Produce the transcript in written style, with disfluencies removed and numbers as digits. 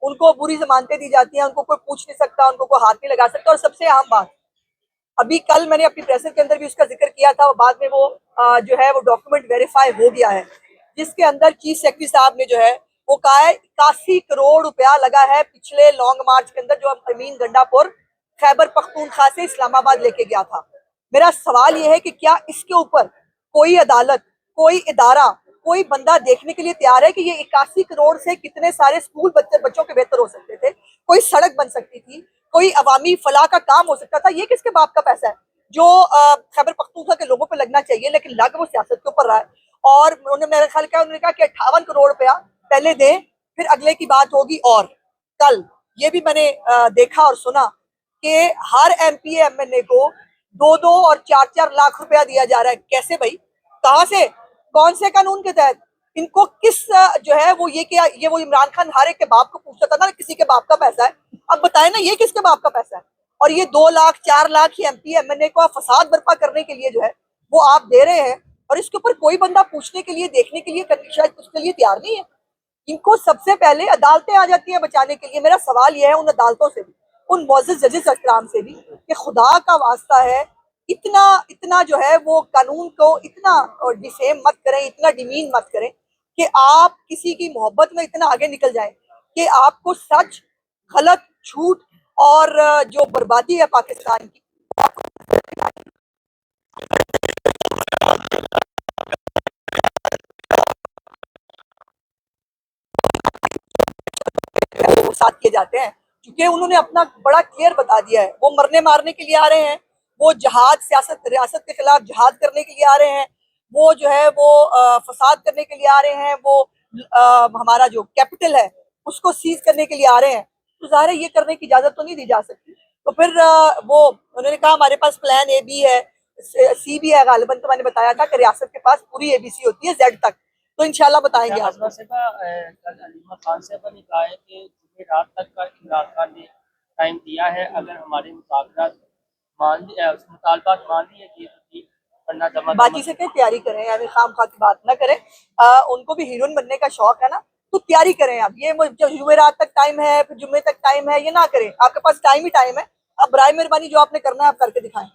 उनको बुरी जमानतें दी जाती हैं, उनको कोई पूछ नहीं सकता, उनको कोई हाथ नहीं लगा सकता। और सबसे अहम बात, अभी कल मैंने अपनी प्रेस के अंदर भी उसका जिक्र किया था, बाद में वो जो है वो डॉक्यूमेंट वेरीफाई हो गया है, जिसके अंदर चीफ सेक्रेटरी साहब ने जो है वो कहा है 81 करोड़ रुपया लगा है पिछले लॉन्ग मार्च के अंदर, जो अमीन गंडापुर खैबर पख्तूनख्वा से इस्लामाबाद लेके गया था। मेरा सवाल ये है कि क्या इसके ऊपर कोई अदालत, कोई इदारा, कोई बंदा देखने के लिए तैयार है कि ये 81 करोड़ से कितने सारे स्कूल बच्चों के बेहतर हो सकते थे, कोई सड़क बन सकती थी, कोई अवामी फलाह का काम हो सकता था। ये किसके बाप का पैसा है जो खैबर पख्तूनख्वा के लोगों पे लगना चाहिए, लेकिन लग वो सियासत के ऊपर रहा है। और उन्होंने मेरा ख्याल किया, उन्होंने कहा कि 58 करोड़ रुपया पहले दें, फिर अगले की बात होगी। और कल ये भी मैंने देखा और सुना कि हर एमपी एमएलए को 2-2 और 4-4 लाख रुपया दिया जा रहा है। कैसे भाई, कहां से, कौन से कानून के तहत? इनको किस जो है वो ये वो इमरान खान हर एक के बाप को पूछता था ना, किसी के बाप का पैसा है, अब बताए ना ये किसके बाप का पैसा है? और ये 2 लाख 4 लाख ही एमपी एमएलए को फसाद बर्पा करने के लिए जो है वो आप दे रहे हैं, और इसके ऊपर कोई बंदा पूछने के लिए, देखने के लिए, शायद उसके लिए तैयार नहीं है। इनको सबसे पहले अदालतें आ जाती हैं बचाने के लिए। मेरा सवाल यह है उन अदालतों से भी, उन मोअज़्ज़ज़ जजेस एहतराम से भी, कि खुदा का वास्ता है, इतना इतना जो है वो कानून को इतना डिफेम मत करें, इतना डिमीन मत करें कि आप किसी की मोहब्बत में इतना आगे निकल जाएं कि आपको सच, गलत, झूठ और जो बर्बादी है पाकिस्तान की, वो साथ किए जाते हैं। क्योंकि उन्होंने अपना बड़ा क्लियर बता दिया है, वो मरने मारने के लिए आ रहे हैं, वो जहाद, सियासत, रियासत के खिलाफ जहाद करने के लिए आ रहे हैं, वो जो है वो फसाद करने के लिए आ रहे हैं, वो हमारा जो कैपिटल है उसको सीज करने के लिए आ रहे हैं। तो ज़ाहिर है ये करने की इजाजत तो नहीं दी जा सकती। तो फिर वो उन्होंने कहा हमारे पास प्लान ए बी है, सी भी है गालिबन। तो मैंने बताया था कि रियासत के पास पूरी एबीसी होती है, जेड तक। तो इंशाल्लाह बताएंगे आपको। कल अलीमा खान साहब ने कहा है कि जुमेरात तक का इमरान खान ने टाइम दिया है, अगर हमारे मुतालबात मान लिए गए तो ठीक, वरना जमा बाकी से क्या तैयारी करें, यानी खाम खा की बात ना करें। उनको भी हीरोइन बनने का शौक है ना, तो तैयारी करें। अब ये जुमेरात तक टाइम है, फिर जुम्मे तक टाइम है, ये ना करें। आपके पास टाइम ही टाइम है। अब बराए मेहरबानी जो आपने करना है आप करके दिखाएं।